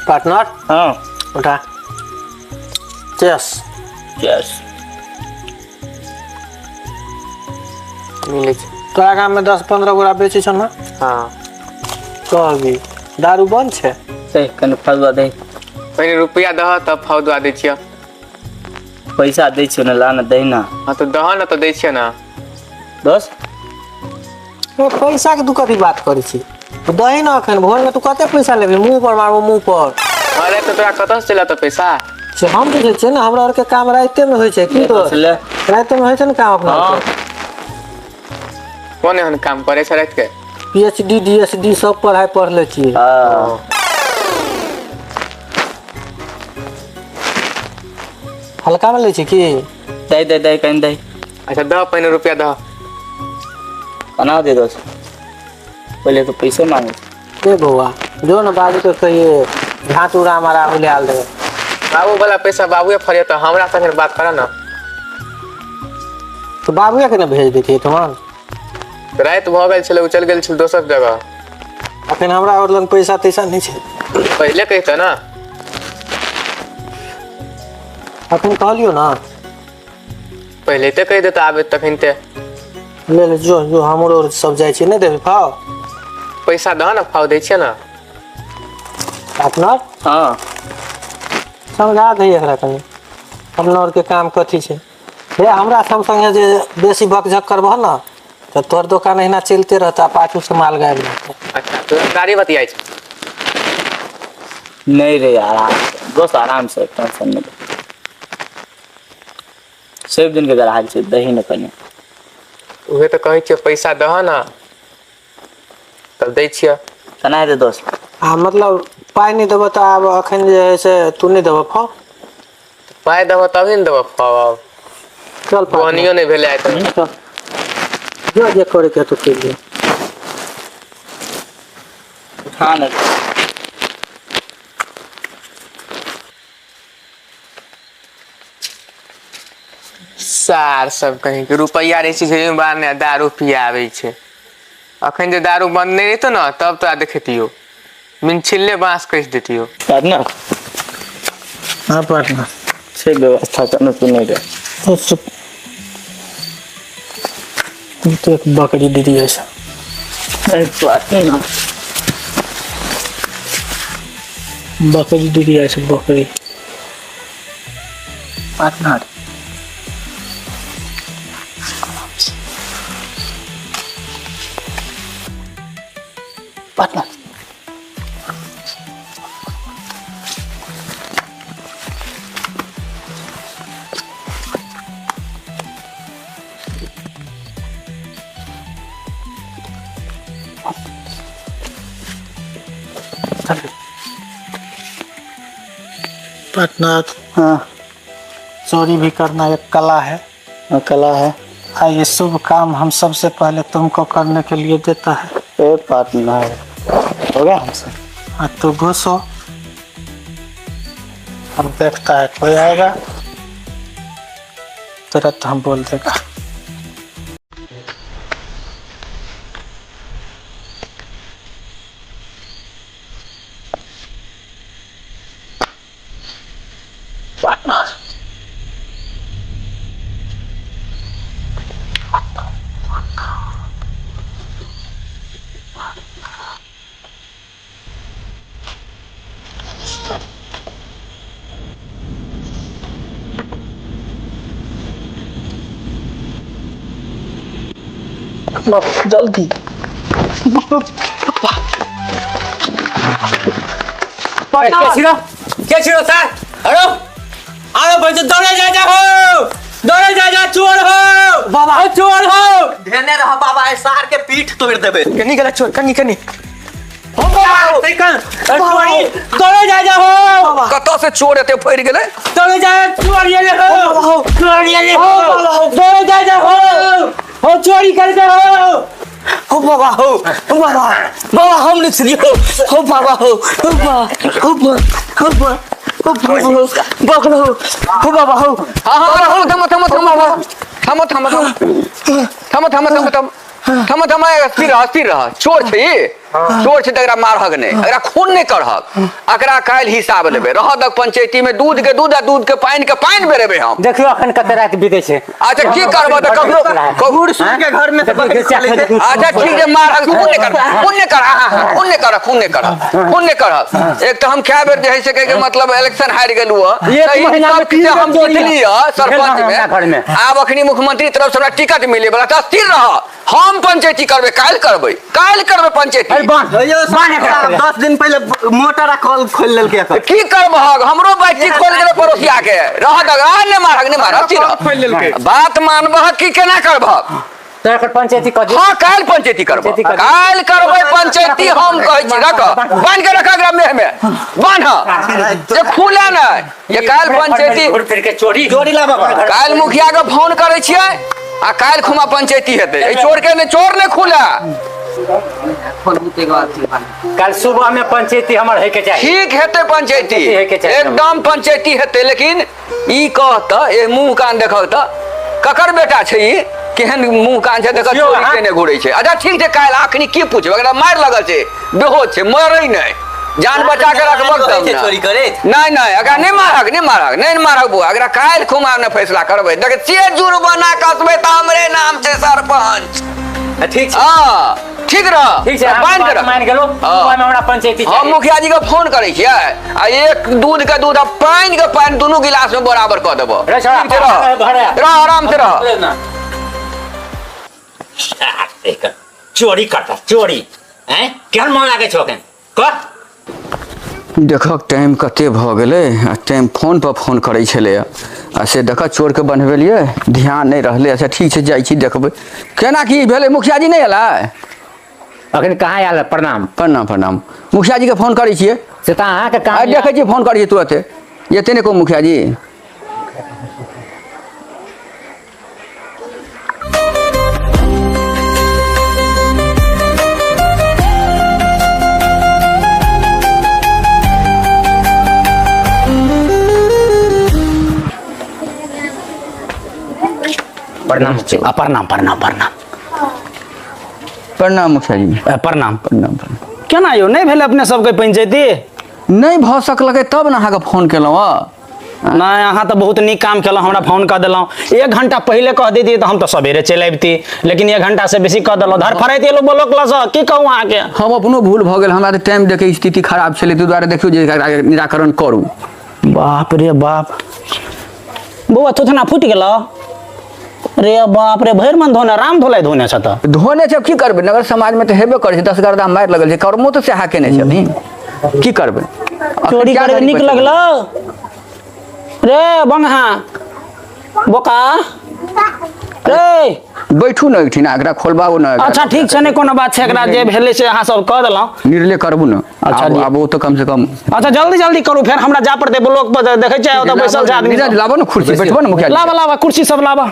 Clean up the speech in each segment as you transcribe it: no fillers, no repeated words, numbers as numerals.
Partner हाँ उठा chess yes मिले तोरा गाम में 10-15 गोरा बेचे छ ना। हाँ कहबी दारू बंद छे सही कने फलवा दे पहले रुपया दह तब फौदवा दै छियै। पैसा दे छियो ना लाना दे ना हाँ तो दह ना तो दै छियै ना। दोस्त ओ पैसा के तू कथी बात करै छी दही ना अखन भोर में तू कते पैसा लेबी मुंह पर मारबो मुंह पर। अरे तो तोरा कतऽ से चला तो पैसा। से हम बुझे छै ना हमरा और के काम राते में होय छै की तो ले राते में होय छै ना काम अपना हाँ कौन एहन काम करे छै रात के। पीएचडी डीएसडी सब पढ़ाई पढ़ ले छी। हाँ हल्का में ले छी की दे दे दे कहीं दे अच्छा दह पहले रुपया दह। बना दे दोस्त पहले तो पैसे मांगे ए बउआ जो ना बाबू के कहिए घाट उड़ा हमारा ले आल दे। बाबू वाला पैसा बाबूए फरिया तो हमरा से फिर बात करा ना। तो बाबूए के ना भेज देती तुम रात भऽ गेल छलै चल गेल छल दोसर जगह। अखन हमरा और लंग पैसा तैसा नहीं छै पहले कहते ना। अखन कहलियो ना पहले तो कह देता आबे तखन ते ले ले जो जो हमरो सब जाय छै नहीं देबे खाओ पैसा दह ना फाव दै छियै ना। पार्टनर हाँ समझा दे एकरा कनी अपना और के काम कथी छै हे हमरा संग संगे जे बेसी भकझक करबह ना तो तोर दुकान एहिना चलते रहता पाछू से माल गायब रहता। अच्छा तो गाड़ी बतियाइ छै। नहीं रे यार दोस्त आराम से टेंशन नहीं ले सब दिन के गराहल से दही न कने उहे तो कहै छियै पैसा दह ना तब दै छियै। कना रे दोस्त आ मतलब पाई नहीं देबो तो आब अखन जे है से तू नहीं देबो फा पाइ दह तभी ने देबह फाव। चल पानियो नहीं भेलै आइ तक। चल जो जे करे के तो के लिए हाँ ना सार सब कहीं के रुपया रे छै जेबे बार ने दारू पियाबै छै। अखन जे दारू बंद नहीं रहतो ना तब तोरा देखतियो मिनछिल्ले बांस कस देतियो। पार्टनर हां पार्टनर से व्यवस्था करना तू नहीं रे तो एक बकरी दीदी है पार्टनर बकरी दीदी है बकरी पार्टनर पार्टनर पार्टनर हाँ चोरी भी करना एक कला है। कला है ये शुभ काम हम सबसे पहले तुमको करने के लिए देता है। ए पार्टनर हो गया हमसे तो घुसो हम देखता है कोई आएगा तुरंत हम बोल देगा। पार्टनर जल्दी क्या छिरो सर हेलो आओ भाई तो दौड़े जा चोर हो बाबा ओ चोर हो ध्यान रहा बाबा सार के पीठ तोड़ देबे कनी गला चोर कनी हो बाबा सही कर चोरी दौड़े जा हो कतौ से चोर एते फैर गेलै दौड़े जा चोर ये ले हो चोर ये ले हो दौड़े जा हो चोरी कर दे हो बाबा बाबा हम नहीं सुनियो हो बाबा हो बकरो हो बाबा हो थम स्थिर रह चोर छै चोर छै तकरा मारहक नहीं, अकरा खून नहीं करहक, अकरा काल हिसाब लेबे। रहदक पंचायती में दूध के दूध आ दूध के पानी बेरेबे हम। देखियो अखन कते रात बीते छै। अच्छा की करबो त ककरो बूढ़ सूढ़ के घर में तो बकरी खाली है। अच्छा ठीक है, मारहक खून नहीं कर, खून नहीं कर, खून नहीं कर, खून नहीं कर, खून नहीं कर। एक तो हम क्या बेर जे है से कहे के मतलब इलेक्शन हार गेलु एक महीना में तीन हम जोड़ी जीतली सरपंच में। आब अखनी मुख्यमंत्री तरफ से हमरा टिकट मिले वाला त स्थिर रह। हम पंचायती करबे, काल करबे पंचायती। 10 दिन पहले मोटर खोल लेलकै की करबहक, हमरो बैटरी खोल देले पड़ोसिया के। रह दगा ने मारहक, ने मारहक स्थिर बात मानबहक की केना करबहक। तकर पंचायती कर दे। हां काल पंचायती करबो, काल करबे पंचायती। हम कहै छी रख, बांध के रखा ग्राम में बांध जे खुला नै। ये काल पंचायती घुर फिर के चोरी लाबा। काल मुखिया के फोन करे छियै आ काल खुमा पंचायती हेतै। ए चोर के ने चोर ने खुला। कल सुबह में पंचायती हमर है के चाहिए। ठीक हेतै पंचायती, एकदम पंचायती हेतै। लेकिन ई कहत ए मुंह कान देखत त ककर बेटा छै ई, केहन मुंह कान छै देखत चोरी केने घुरै छै। अच्छा ठीक छै, काल आखनी की पूछबे, एकरा मार लगल छै, बेहोश छै, मरै नै, जान बचा के रखबक तब ना। चोरी करे नहीं अगर नहीं मारक बुआ, अगर काल खुमा ने फैसला करबे। देख से जुर्माना कसबे त हमरे नाम छै सरपंच। ठीक छै, हां ठीक रह, ठीक छै, बांध के रख। मान गेलो सुबह में हमरा पंचायती हम मुखिया जी के फोन करे छियै आ एक दूध के दूध आ पानी के पानी दोनों गिलास में बराबर क देबो। ठीक छै, रह आराम से रह। चोरी करता चोरी हैं, केहन मन लागे छौ अखन क देखक टाइम कते भ गेलै आ टाइम फोन पर फोन करै छलै आ से देखा चोर के बनबेलिए, ध्यान नहीं रहले। अच्छा ठीक छै, जाइ छी देखबै केना की भेलै। मुखिया जी नहीं एला अखन कहाँ आयल? प्रणाम प्रणाम। मुखिया जी के फोन करै छियै से त अहाँ के काम देखै छी फोन करिए तुरंते। एते ने को मुखिया जी प्रणाम प्रणाम मुखिया जी प्रणाम। केना यौ नहीं भेल अपने सबके पंचायती? नहीं भ सकलकै तब ने अहाँके फोन केलहुँ। नहीं अहाँ तो बहुत नीक काम केलहुँ, हमरा फोन कर दिलहुँ। 1 घंटा पहले कह दैतियै तो हम तो सवेरे चलि अबिती, लेकिन 1 घंटा से बेसी कह दिलहुँ। धर फरैत एलो बोलो क्लास की कहूँ अहाँ के। हम अपनो भूल भ गेल, हमरा तऽ टाइम देखे स्थिति खराब छलै, ताहि दुआरे देखियौ जे एकरा निराकरण करू। बाप रे बाप, बौआ थोथना फुटि गेलो रे बाप रे। भरि मन धोने, राम धोलाई धोने छ त। धोने छै की करबै, नगर समाज में तऽ हेबे करै छै, 10 गर्दा मारि लगल छै, कर्मो तऽ सेहा केने छथिन, की करबै। चोरी करे नीक लगलो रे बंगहा बोका रे। बैठू न एकठिन, एकरा खोलबाबू न। अच्छा ठीक छै, नहीं कोनो बात छै, एकरा जे भेलै से अहाँ सब कह देलहुँ। निर्णय करबू न। अच्छा, आब ओ तऽ कम से कम। अच्छा जल्दी करू, फिर हमरा जा पड़ते ब्लॉक पर। देखे छै ओतऽ बैसल छै आदमी। लाबो न कुर्सी, बैठबो न मुखिया जी। लावा कुर्सी सब लावा।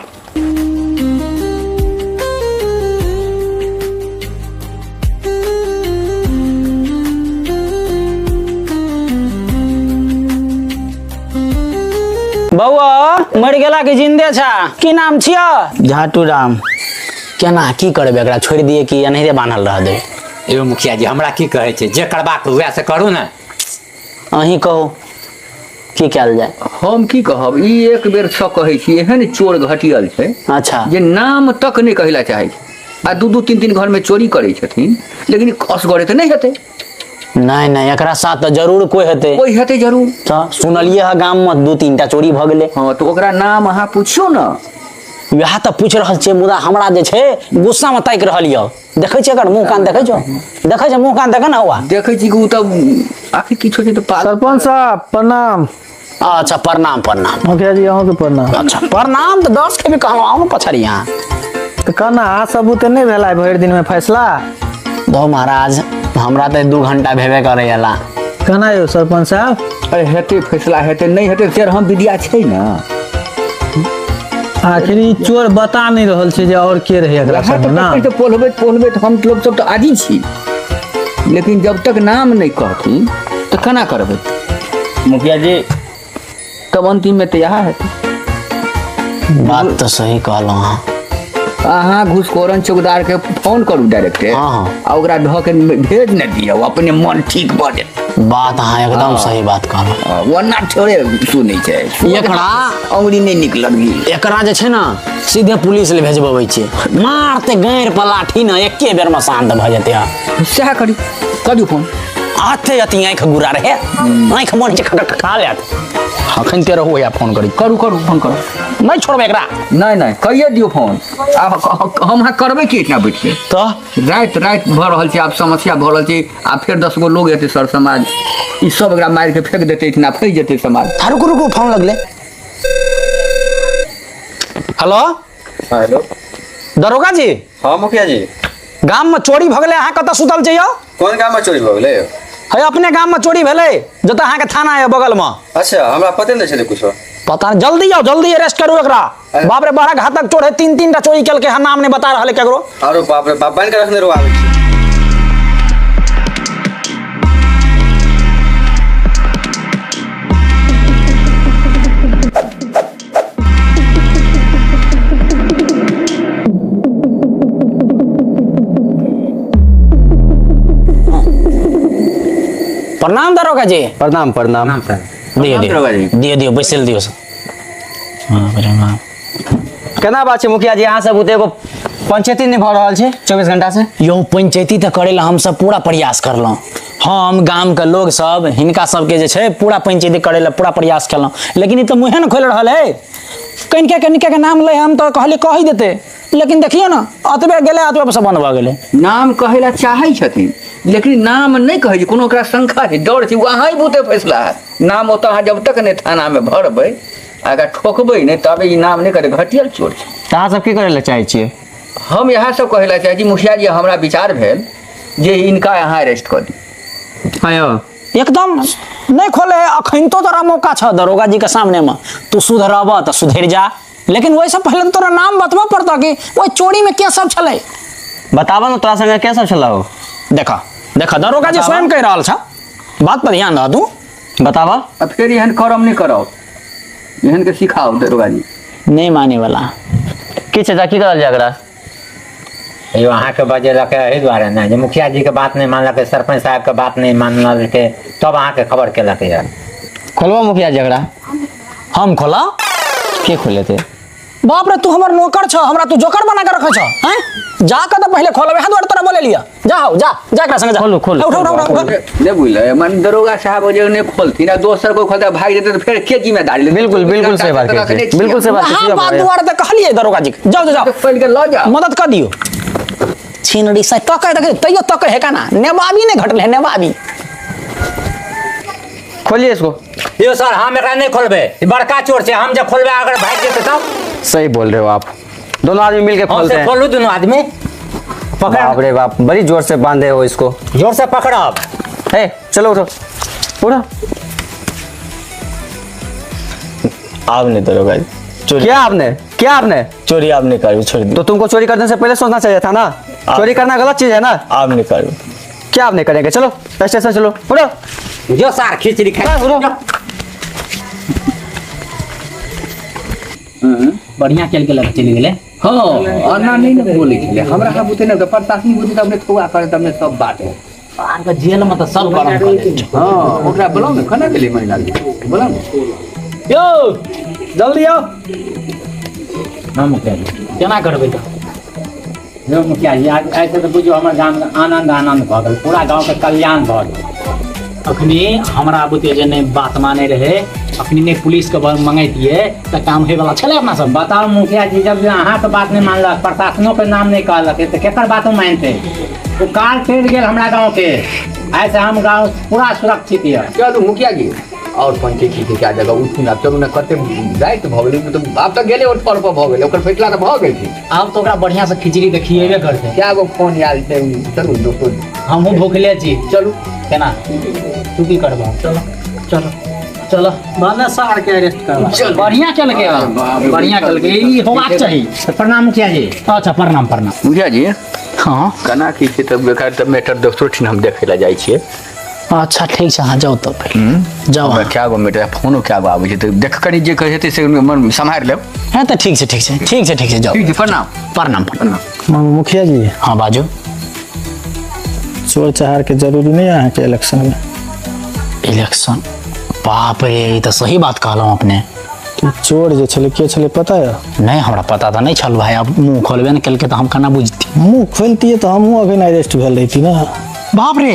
बौआ मर गेला कि जिंदे छा? की नाम छिय? झाटू राम। केना की करबे, एकरा छोड़ दिए कि एनाहिते बान्हल रह दे? एगो मुखिया जी हमरा की कहै छै, जे करबाक हुए से करू ने। अहीं कहू की कयल जाए। हम की कहब, ई एक बेर सँ कहै छी, एहन चोर घटियल छै अच्छा जे नाम तक नहीं कहला चाहै छै आ 2-2 3-3 घर में चोरी करै छथिन, लेकिन असगरे तऽ नहीं हेतै। नहीं एकरा साथ तो जरूर कोई हेतै जरूर। तो सुनलिए है गाम में 2-3 टा चोरी भ गेलै। हाँ तो ओकरा नाम अहाँ पूछियो न। वह तो पूछ रहल छै, मुदा हमरा जे छै गुस्सा में ताकि रहल य। देखै छै एकर मुंह कान, देखै छै मुंह कान, देख ना हुआ देखै छी कि उ तब आखिर किछो छै तो सरपंच साहब प्रणाम। अच्छा प्रणाम। मुखिया जी अहूँ के प्रणाम। अच्छा प्रणाम तो 10 के भी कहलहुँ, आउ पछाड़ी यहाँ तो कहना आ सबूत नहीं भेला भरि दिन में फैसला। दो महाराज, हमरा तो 2 घंटा भेबे करे अला। कहना यौ सरपंच साहब, अरे हेतै फैसला, हेतै नहीं हेतै शेर हम विद्या छै न। आखिर ई चोर बता नहीं रहल छै जे और के रहे एकरा संग ना। तो पोलबे हम लोग सब तो आजी छी, लेकिन जब तक नाम नहीं कहती तो केना करबै मुखिया जी? तब अंतिम में तो यह है। बात तो सही कहलहुँ हाँ। अहाँ घुसखोरन चौकीदार के फोन करू डायरेक्ट हाँ। आ ओकरा ढह के भेज न दिया अपने मन ठीक भऽ जायत बात अहाँ एकदम सही बात कहलहुँ। वरना थोड़े सुनै छै एकरा अंगुरी नहीं निकलत गी एकरा जे छै ना सीधे पुलिस ले भेजबबै छियै, मारते गारि पर लाठी ना एके बेर में शांत भऽ जेतै। सएह करी करू फोन आते अति आँखि गुरा रहे, आँखि मन खा लेत। अखन ते रहू या फोन करी, करू फोन करू नहीं छोड़बै एकरा। नहीं कहिए दियो फोन आब हम अहाँ करबै कि इतना बैठ के तो रात भऽ रहल छै आब समस्या भऽ रहल छै आ फिर 10 गो लोग एतै सर समाज ई सब एकरा मारि के फेंक देतै इतना फैस जेतै समाज। रुकू फोन लगले। हेलो हेलो दरोगा जी, हाँ मुखिया जी, गाम में चोरी भऽ गेलै, अहाँ कतऽ सुतल छियै? कोन गाँव में चोरी भऽ गेलै? है अपने गाम में चोरी भेलै जतऽ अहाँके थाना है बगल में। अच्छा हमरा पते नहीं चले कुछ। पता नहीं, जल्दी आओ, जल्दी अरेस्ट करू एकरा। बाप रे बड़ा घातक चोर है, 3 टा चोरी केलकै, हम नाम नहीं बता रहल है केकरो। अरे बाप रे बाप, बांध के रखने रहो आवे छी। प्रणाम दरोगा जी। प्रणाम प्रणाम। दियो बैसल दियो। केना बात छै मुखिया जी, अहाँ सब बुते एगो पंचायती नहीं भऽ रहल छै 24 घंटा से? यो पंचायती तऽ करे ला हम सब पूरा प्रयास करलहुँ, हम गाम के लोग सब हिनका सबके जे छै पूरा पंचायती करे ला पूरा प्रयास केलहुँ, लेकिन ई तऽ मुँहे न खोल रहल है। कनिके के नाम ले हम तो कहली कही देते, लेकिन देखिए ना अतबे गेले अतबे से बंद भऽ गेलै। नाम कहै ला चाहै छथिन लेकिन नाम नहीं कहै छै, कोनो ओकरा शंका है डर छै, वहाँ बुते फैसला है। नाम ओतऽ अहाँ जब तक नहीं थाना में भरबै अगर ठोकबै नहीं तब ई नाम नहीं करे, घटियल चोर छै। तऽ अहाँ सब की करे ला चाहै छियै? हम यहाँ सब कहै ला चाहै छी मुखिया जी, हमरा विचार भेल जे इनका यहाँ अरेस्ट कर दी। हाँ यौ एकदम नहीं खोले, अखन तो तोरा मौका छ दरोगा जी के सामने में, तू सुधरब तो सुधर जा, लेकिन वैसे पहले तोरा नाम बतबा पड़ता कि वो चोरी में क्या सब चले। बताबा ना तोरा संगे के सब छला हो? देखा दरोगा जी स्वयं कह रहल छ, बात पर ध्यान रह तू। बताबा। अब फिर एहन करम नहीं कराओ, एहन के सिखाओ दरोगा जी। नहीं माने वाला की छै की करल जाय एकरा? यो अहाँ के बजेलक एहि दुआरे ने जे मुखिया जी के बात नहीं मानलक, सरपंच साहब के बात नहीं मानलक, तब अहाँ के खबर केलक यार। खोलबा मुखिया जी एकरा। हम खोला के खोले थे? बाप रे तू हमर नौकर छ, हमरा तू जोकर बना के रखे छ हैं? जा के तो पहले खोलबे, हाथ तोरा बोले लिया, जाओ जा एकरा संगे जा। खोलो उठो। नहीं बुझल मन दरोगा साहब जे ने खोलती ना दोसर को खोलता भाग देते तो फिर के जिम्मेदारी ले? बिल्कुल सही बात कहै छी, बिल्कुल सही बात कहै छी। हां बात दुआरे त कहलिए दरोगा जी, जाओ खोल के लो जा, मदद कर दियो। छिनड़ी से तक तैयो तक है का ना, नेवाबी ने घटले, नेवाबी। खोलिए इसको। यो सर हम एकरा नहीं खोलबे, ई बड़का चोर छै, हम जब खोलबे अगर भाग जेते तब? सही बोल रहे हो आप, दोनों आदमी मिलके खोलते हैं। खोलू दोनों आदमी, पकड़। बाप रे बाप, बड़ी जोर से बांधे हो इसको। जोर से पकड़ो। चलो उठो। आपने दरोगा जी चोरी क्या आपने चोरी आपने करी, छोड़ दी। तो तुमको चोरी करने से पहले सोचना चाहिए था ना, चोरी करना गलत चीज है ना। आपने करी, क्या आपने करेंगे? चलो स्टेशन चलो, उठो। जो सर खिचड़ी खा बढ़िया चल के लग चली गेले। हां अन्ना नहीं ना बोले छले, हमरा का बुते ना तो प्रशासनिक बुते तब ने ठोआ करे तब ने सब बात है। आर का जेल में तो सब गरम कर दे। हां ओकरा बोलाओ ना, खाना के लिए महिला बोलाओ ना। यो जल्दी आओ। हम केना करबे तो जो मुखिया जी ऐसे तो बुझो हमर गांव में आनंद भ गेल, पूरा गांव के कल्याण भ गेल। अखनी हमरा बुते जे नहीं बात माने रहे, अखनी नहीं पुलिस के मंगैतिए त काम होय वाला छले अपना सब। बताओ मुखिया जी, जब अहाँ तो बात नहीं मानलक, प्रशासनों के नाम नहीं कहलक, तो केकर बात मानते? तो काल फेर गेल हमरा गांव के, ऐसे हम गांव पूरा सुरक्षित है। चलो मुखिया जी और पंचायती के क्या जगह उठू ना, चलू ना करते रात भ गेलै, तो अब तक गेले और पर भ गेलै, ओकर फैसला तो भ गेल थी। अब तो ओकरा बढ़िया से खिचड़ी देखिएबे करते। क्या गो फोन आयल छै, चलू दोस्तों हमहू भूखले छी, चलू। केना तू की करबा? चलो माने सार के अरेस्ट करवा। बढ़िया चल के, बढ़िया चल के, ई होबाक चाहिए। प्रणाम मुखिया जी। अच्छा प्रणाम मुखिया जी। हाँ केना की छै तब बेकार तब मैटर दोस्तों ठिन हम देखे ला जाइ छियै, अच्छा ठीक छै, हाँ जाओ तब जाओ हमरा क्या गो मिटा फोनो क्या गो आबै छै तऽ देख कनी जे कहै हेतै से मन सम्हारि लेब। हाँ तो ठीक छै जाओ। ठीक छै, प्रणाम। प्रणाम। मुखिया जी, हाँ बाजू। चोर चहार के जरूरी नहीं है यहाँ के इलेक्शन में। इलेक्शन बाप रे, ई तो सही बात कहलहुँ अपने। चोर जे छले के छले पता है? नहीं हमरा पता तो नहीं छल भाई, अब मुँह खोलबे नहीं कल के तो हम केना बुझती। मुँह खोलती तो हमहूँ अभी अरेस्ट भेल रही ना। बाप रे,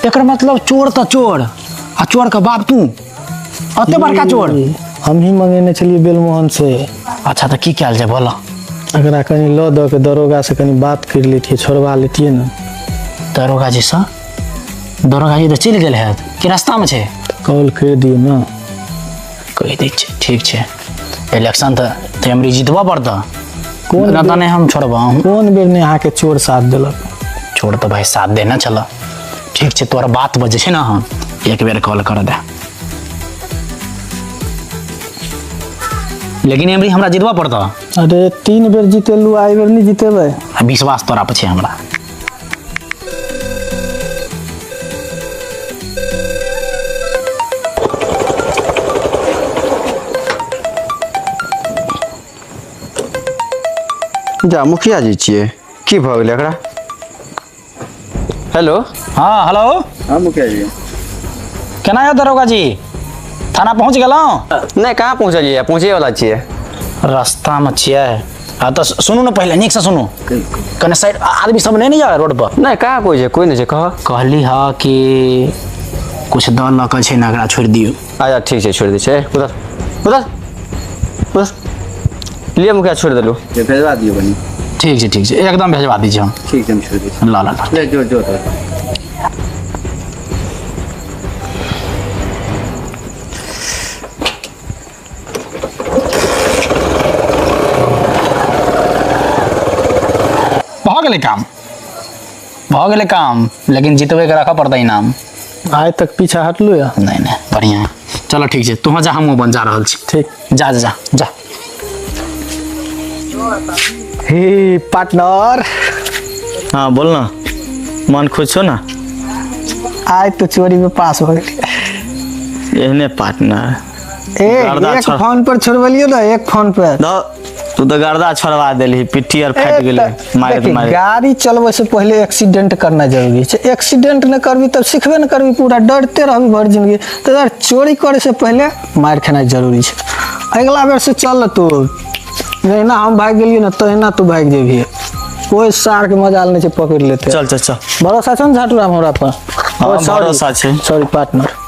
एक मतलब चोर तो चोर आ चोर का बाप तू, अते बड़का चोर। हम ही मंगेने चलिए बेलमोहन से। अच्छा तो की कल जाए बोला? अगर कहीं लो दो के दरोगा से कहीं बात कर लेती छोड़वा लेती ना। दरोगा जी सा? दरोगा जी तो चल गए है कि रास्ता में छे? कॉल कर दियो ना। कह दी ठीक है। इलेक्शन तो हमरी जीतवा पड़ता, कौन ना तो नहीं हम छोड़बा। कौन बेर ने यहाँ के चोर साथ दिलक? छोड़ तो भाई साथ देना चला। ठीक है, तोरा बात बजे छे ना, हम एक बेर कॉल कर दे। लेकिन हमरी हमरा जीतवा पड़ता। अरे 3 बेर जीतेलू, आई बेर नहीं जीतेबे। विश्वास तोरा पे छे हमरा। जा मुखिया जी छिए, की भऽ गेलै एकरा? हेलो। हाँ हेलो, हाँ मुखिया जी। केना है दरोगा जी? थाना पहुँच गेलहुँ? नहीं कहाँ पहुँचलिए, पहुँचे वाला छिए। रास्ता में छियै। हाँ तो सुनू ना, पहले नीक से सुनू। कने साइड आदमी सब नहीं जा रोड पर? नहीं कहाँ कोई छै, कोई नहीं छै, कह। कहली हा कि कुछ दल लऽ के छै ना, एकरा छोड़ दियो। अच्छा ठीक छै, छोड़ दै छै। उधर उधर उधर लिए मुखिया, छोड़ देलू। भेजवा दियो बनी। ठीक है एकदम भेजवा दीजिए हम। ठीक है, हम छोड़ दी। ला ले जो जो तो। भऽ गेलै काम, लेकिन जितबे के रखा पड़ता इनाम। आज तक पीछा हटलू या? नहीं बढ़िया है। चलो ठीक है, तुम जा, हम बन जा रहा छी। ठीक, जा जा जा जा। हे पार्टनर। हाँ बोल ना, मन खुश हो ना? आज तो चोरी में पास हो गई। एहने पार्टनर एक फोन पर छोड़वलियो ना, एक फोन पर। तू तो गर्दा छोड़वा देली, पिट्ठी और फट गेले मारे। गाड़ी चलवे से पहले एक्सीडेंट करना जरूरी है। एक्सीडेंट न करबी तब सीखबे न करबी, पूरा डरते रहबी भर जिंदगी। तो यार चोरी करे से पहले मार खाना जरूरी है। अगला बेर से चल तू, ना हम भाग गेलियो ना तो ना तू भाग जेबी। कोई सार के मजाल नहीं पकड़ लेते। चल चल चल। भरोसा छे न झाटू राम हमरा पर? भरोसा छे। Sorry partner.